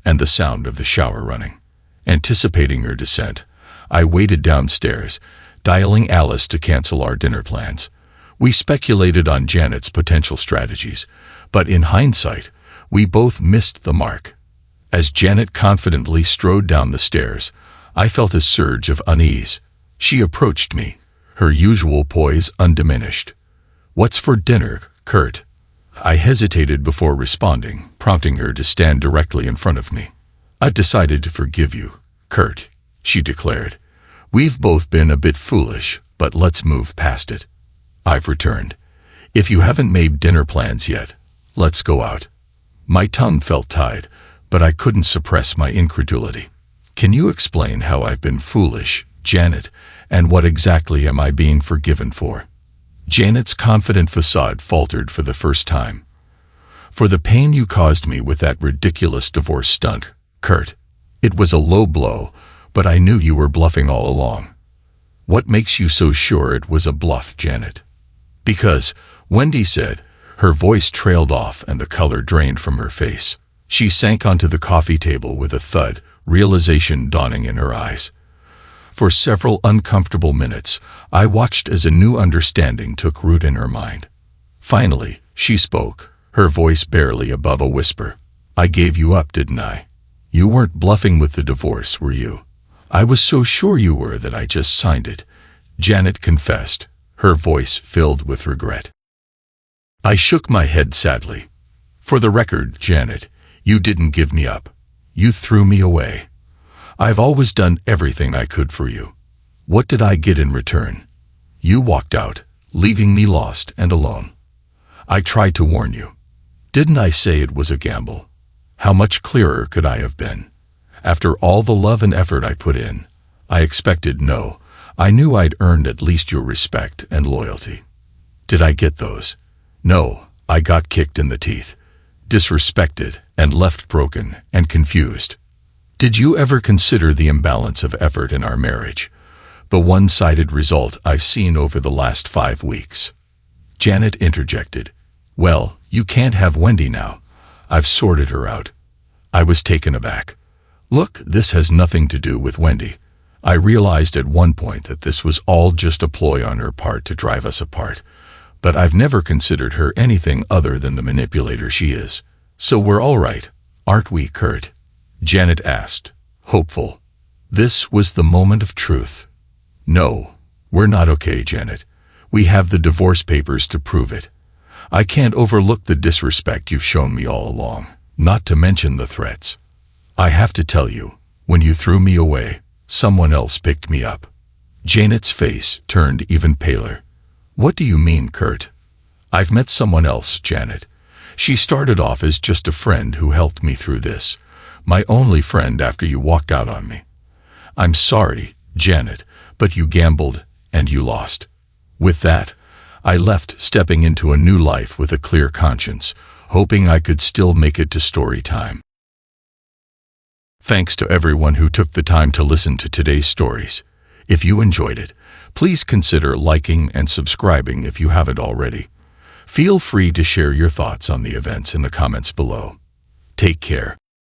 and the sound of the shower running. Anticipating her descent, I waited downstairs, dialing Alice to cancel our dinner plans. We speculated on Janet's potential strategies, but in hindsight, we both missed the mark. As Janet confidently strode down the stairs, I felt a surge of unease. She approached me, her usual poise undiminished. "What's for dinner, Kurt?" I hesitated before responding, prompting her to stand directly in front of me. "I've decided to forgive you, Kurt," she declared. "We've both been a bit foolish, but let's move past it." I've returned. "If you haven't made dinner plans yet, let's go out." My tongue felt tied, but I couldn't suppress my incredulity. "Can you explain how I've been foolish, Janet, and what exactly am I being forgiven for?" Janet's confident facade faltered for the first time. "For the pain you caused me with that ridiculous divorce stunt, Kurt. It was a low blow, but I knew you were bluffing all along." "What makes you so sure it was a bluff, Janet?" "Because," Wendy said. Her voice trailed off and the color drained from her face. She sank onto the coffee table with a thud, realization dawning in her eyes. For several uncomfortable minutes, I watched as a new understanding took root in her mind. Finally, she spoke, her voice barely above a whisper. "I gave you up, didn't I? You weren't bluffing with the divorce, were you?" "I was so sure you were that I just signed it," Janet confessed, her voice filled with regret. I shook my head sadly. "For the record, Janet, you didn't give me up. You threw me away. I've always done everything I could for you. What did I get in return? You walked out, leaving me lost and alone. I tried to warn you. Didn't I say it was a gamble? How much clearer could I have been? After all the love and effort I put in, I expected no. I knew I'd earned at least your respect and loyalty. Did I get those? No, I got kicked in the teeth, disrespected, and left broken and confused. Did you ever consider the imbalance of effort in our marriage? The one-sided result I've seen over the last 5 weeks." Janet interjected. "Well, you can't have Wendy now. I've sorted her out." I was taken aback. "Look, this has nothing to do with Wendy. I realized at one point that this was all just a ploy on her part to drive us apart, but I've never considered her anything other than the manipulator she is. So we're all right, aren't we, Kurt?" Janet asked, hopeful. This was the moment of truth. "No, we're not okay, Janet. We have the divorce papers to prove it. I can't overlook the disrespect you've shown me all along, not to mention the threats. I have to tell you, when you threw me away, someone else picked me up." Janet's face turned even paler. "What do you mean, Kurt?" "I've met someone else, Janet. She started off as just a friend who helped me through this. My only friend after you walked out on me. I'm sorry, Janet, but you gambled and you lost." With that, I left, stepping into a new life with a clear conscience, hoping I could still make it to story time. Thanks to everyone who took the time to listen to today's stories. If you enjoyed it, please consider liking and subscribing if you haven't already. Feel free to share your thoughts on the events in the comments below. Take care.